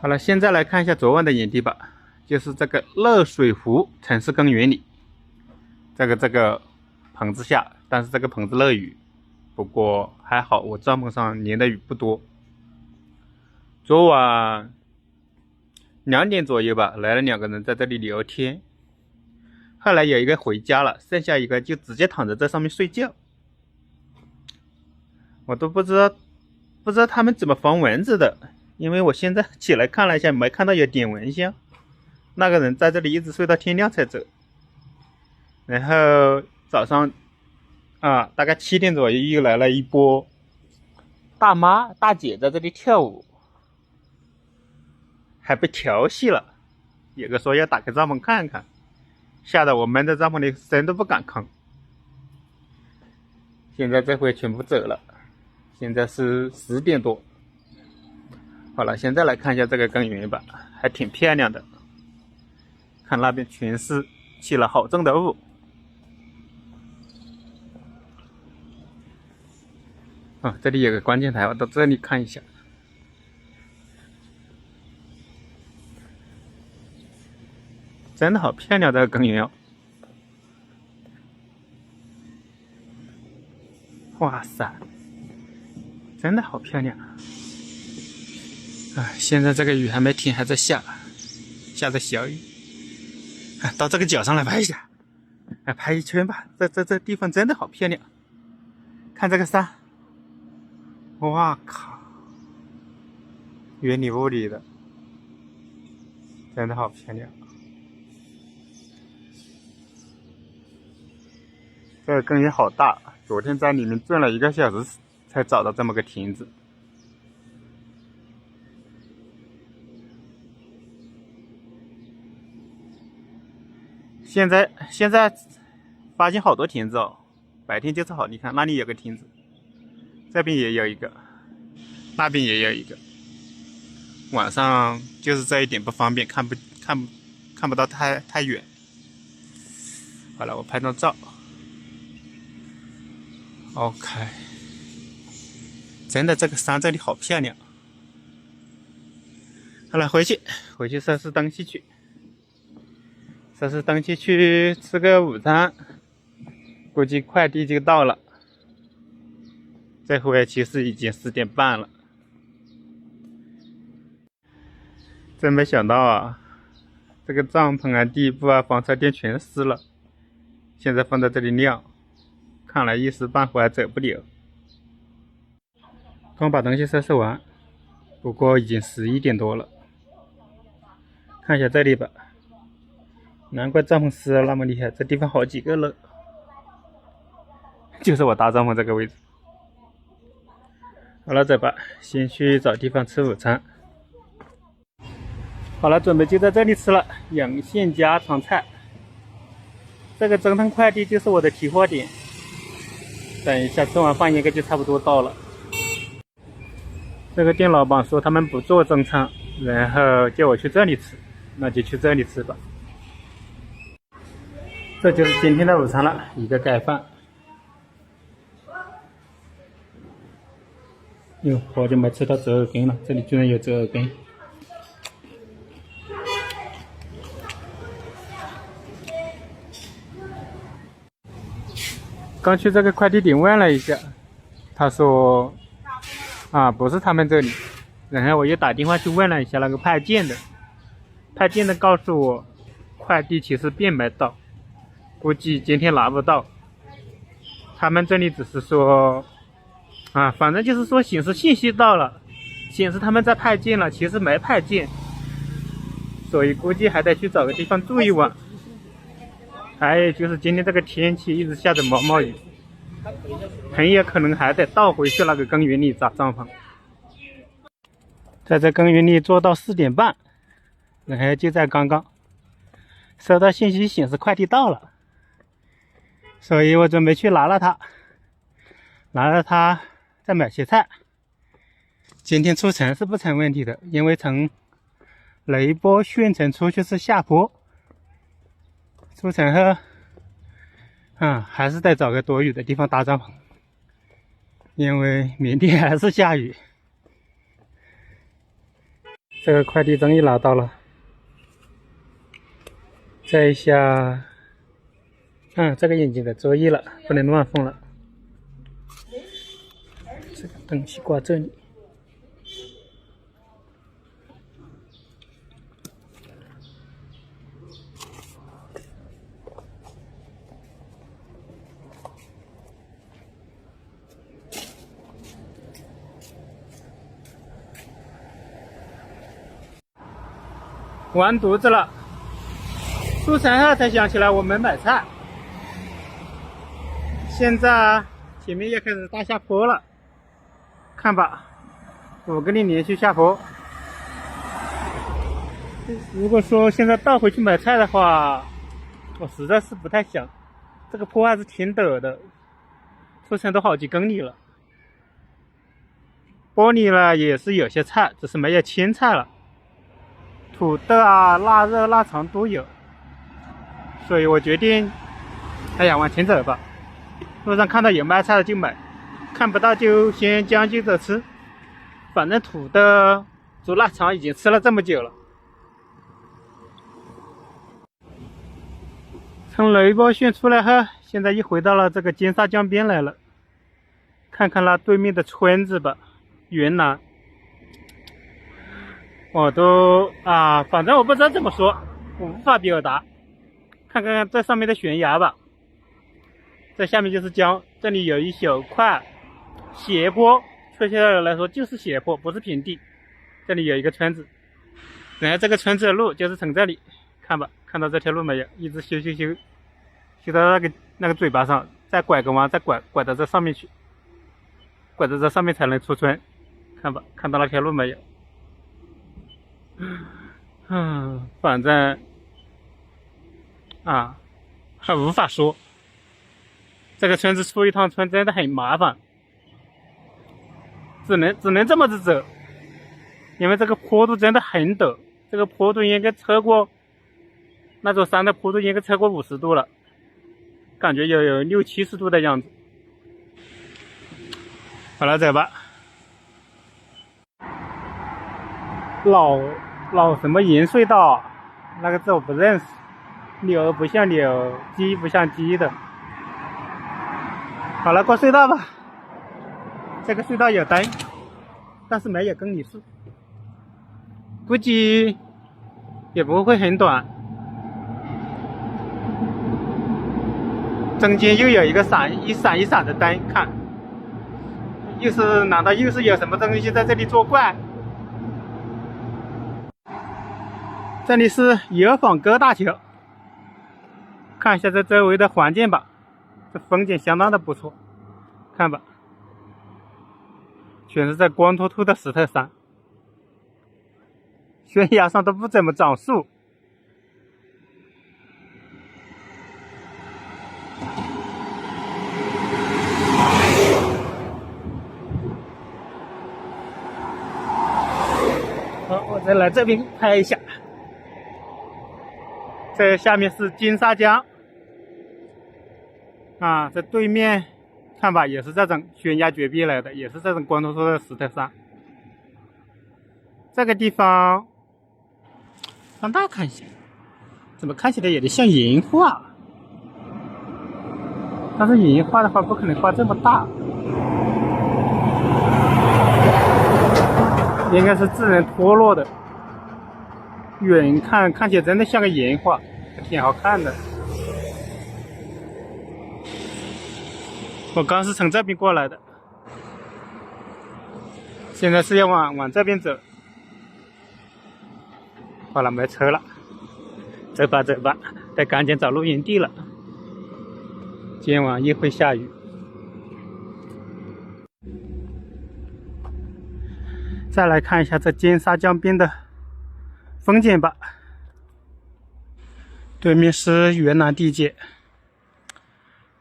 好了，现在来看一下昨晚的营地吧，就是这个热水湖城市公园里，这个棚子下，但是这个棚子漏雨，不过还好我帐篷上淋的雨不多。昨晚2点左右吧，来了2个人在这里聊天，后来有一个回家了，剩下一个就直接躺在这上面睡觉。我都不知道他们怎么防蚊子的，因为我现在起来看了一下，没看到有点蚊香。那个人在这里一直睡到天亮才走。然后早上大概7点左右又来了一波大妈大姐在这里跳舞，还被调戏了。有个说要打开帐篷看看，吓得我闷在帐篷里声都不敢吭。现在这回全部走了，现在是10点多。好了，现在来看一下这个公园吧，还挺漂亮的。看那边全是起了好重的雾。这里有个观景台，我到这里看一下。真的好漂亮，这个公园哦！哇塞，真的好漂亮啊！现在这个雨还没停，还在下着小雨。到这个角上来拍一下，拍一圈吧。这地方真的好漂亮，看这个山，哇靠，云里雾里的，真的好漂亮。这个公园好大，昨天在里面转了1个小时才找到这么个亭子。现在发现好多亭子哦，白天就是好。你看那里有个亭子，这边也有一个，那边也有一个。晚上就是这一点不方便，看不到太远。好了，我拍张照。OK， 真的这个山这里好漂亮。好了，回去收拾东西去。去吃个午餐，估计快递就到了。这回其实已经10点半了，真没想到啊，这个帐篷地布防潮垫全湿了，现在放在这里晾，看来一时半会还走不了。刚把东西收拾完，不过已经11点多了。看一下这里吧，难怪帐篷湿了那么厉害，这地方好几个漏，就是我搭帐篷这个位置。好了，走吧，先去找地方吃午餐。好了，准备就在这里吃了，阳县家常菜。这个蒸腾快递就是我的提货点，等一下吃完饭应该就差不多到了。这个店老板说他们不做中餐，然后叫我去这里吃，那就去这里吃吧。这就是今天的午餐了，一个盖饭。哟，好久没吃到折耳根了，这里居然有折耳根。刚去这个快递点问了一下，他说不是他们这里。然后我又打电话去问了一下那个派件的告诉我快递其实并没到，估计今天拿不到。他们这里只是说反正就是说显示信息到了，显示他们在派件了，其实没派件，所以估计还得去找个地方住一晚。还有就是今天这个天气一直下着毛毛雨，很有可能还得倒回去那个公园里扎帐篷。在这公园里坐到4点半，然后就在刚刚收到信息显示快递到了，所以我准备去拿了它，再买些菜。今天出城是不成问题的，因为从雷波县城出去是下坡，出城后还是得找个躲雨的地方搭帐篷，因为明天还是下雨。这个快递终于拿到了。这一下，这个眼睛得注意了，不能乱放了。这个东西挂这里。完犊子了！出城后才想起来我没买菜。现在前面也开始大下坡了，看吧，5个里连续下坡。如果说现在倒回去买菜的话，我实在是不太想。这个坡还是挺陡的，出城都好几公里了。玻璃呢也是有些菜，只是没有青菜了。土豆啊、腊肉、腊肠都有，所以我决定，往前走吧。路上看到有卖菜的就买，看不到就先将就着吃。反正土豆煮腊肠已经吃了这么久了。从雷波县出来后，现在又回到了这个金沙江边来了。看看那对面的村子吧，云南。我都反正我不知道怎么说，我无法表达。看看这上面的悬崖吧，这下面就是江，这里有一小块斜坡，确切的来说就是斜坡，不是平地。这里有一个村子，然后这个村子的路就是从这里，看吧，看到这条路没有？一直修到那个嘴巴上，再拐个弯，再拐到这上面去，拐到这上面才能出村。看吧，看到那条路没有？反正还无法说。这个村子出一趟村真的很麻烦，只能这么子走，因为这个坡度真的很陡，这个坡度应该超过那座山的坡度应该超过50度了，感觉有60-70度的样子。好了，走吧。老什么盐隧道，那个字我不认识。牛不像牛，鸡不像鸡的。好了，过隧道吧。这个隧道有灯，但是没有公里数，估计也不会很短。中间又有一个一闪一闪的灯，看，难道又是有什么东西在这里作怪？这里是油坊沟大桥，看一下这周围的环境吧，这风景相当的不错，看吧，全是这光秃秃的石头山，悬崖上都不怎么长树。好，我再来这边拍一下。这下面是金沙江，这对面看吧，也是这种悬崖绝壁来的，也是这种光秃秃的石头山。这个地方放大看一下，怎么看起来有点像银画？但是银画的话，不可能画这么大，应该是自然脱落的。远看起来真的像个岩画，挺好看的。我刚是从这边过来的，现在是要往这边走。好了，没车了，走吧，得赶紧找露营地了。今晚又会下雨。再来看一下这金沙江边的风景吧，对面是原南地界，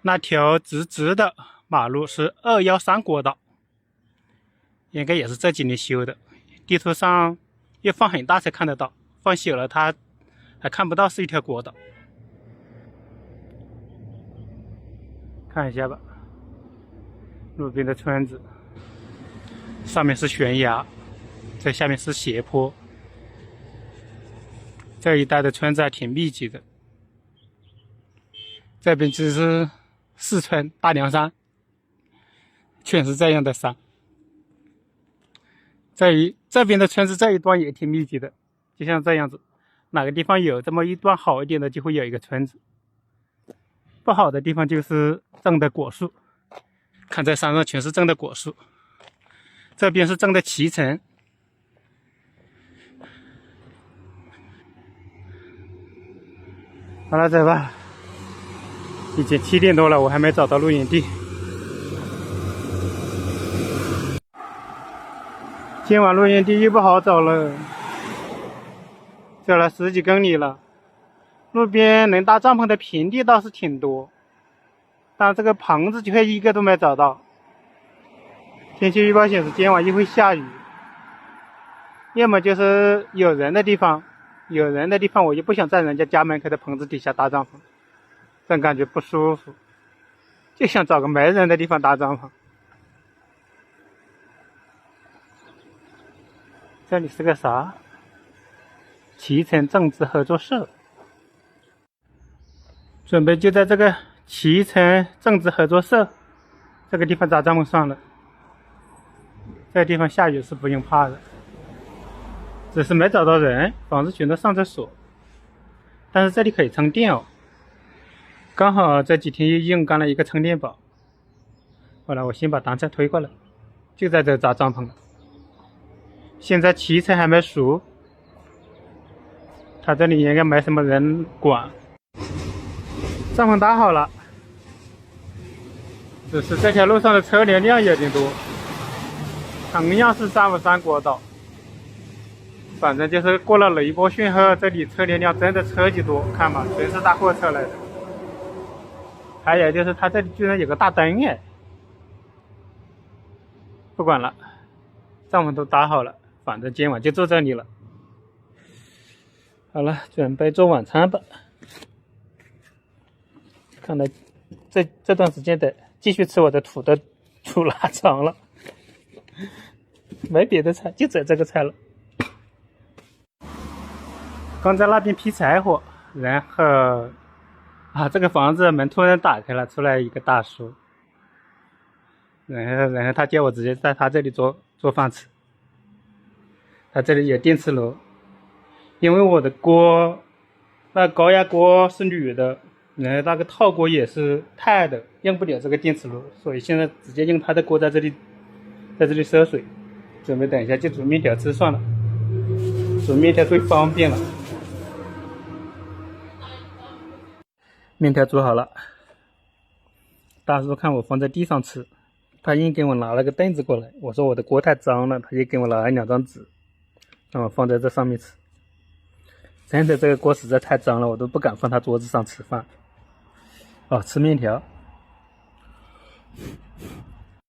那条直直的马路是213国道，应该也是这几年修的，地图上要放很大才看得到，放小了它还看不到是一条国道。看一下吧，路边的村子，上面是悬崖，这下面是斜坡，这一带的村子还挺密集的。这边就是四川大凉山，全是这样的山。这边的村子这一段也挺密集的，就像这样子，哪个地方有这么一段好一点的，就会有一个村子。不好的地方就是种的果树，看这山上全是种的果树。这边是种的脐橙。好了，走吧。已经7点多了，我还没找到露营地。今晚露营地又不好找了，走了10几公里了。路边能搭帐篷的平地倒是挺多，但这个棚子却一个都没找到。天气预报显示今晚又会下雨，要么就是有人的地方，我就不想在人家家门口的棚子底下搭帐篷，总感觉不舒服，就想找个没人的地方搭帐篷。这里是个啥？脐橙种植合作社。准备就在这个脐橙种植合作社这个地方搭帐篷算了。这个地方下雨是不用怕的，只是没找到人，房子全都上着锁。但是这里可以充电哦，刚好这几天又用干了一个充电宝。后来我先把单车推过来，就在这扎帐篷了。现在脐橙还没熟，它这里应该没什么人管。帐篷搭好了，只是这条路上的车流量有点多，同样是353国道，反正就是过了雷波逊后，这里车流量真的超级多，看嘛，全是大货车来的。还有就是它这里居然有个大灯哎！不管了，帐篷都搭好了，反正今晚就住这里了。好了，准备做晚餐吧。看来这段时间得继续吃我的土豆煮腊肠了，没别的菜，就整这个菜了。刚在那边劈柴火，然后这个房子门突然打开了，出来一个大叔，然后他叫我直接在他这里做饭吃。他这里有电磁炉，因为我的锅那高压锅是铝的，然后那个套锅也是钛的，用不了这个电磁炉，所以现在直接用他的锅在这里烧水。准备等一下就煮面条吃算了，煮面条最方便了。面条煮好了，大叔看我放在地上吃，他硬给我拿了个凳子过来，我说我的锅太脏了，他就给我拿了2张纸，让我放在这上面吃。真的这个锅实在太脏了，我都不敢放他桌子上吃饭。吃面条。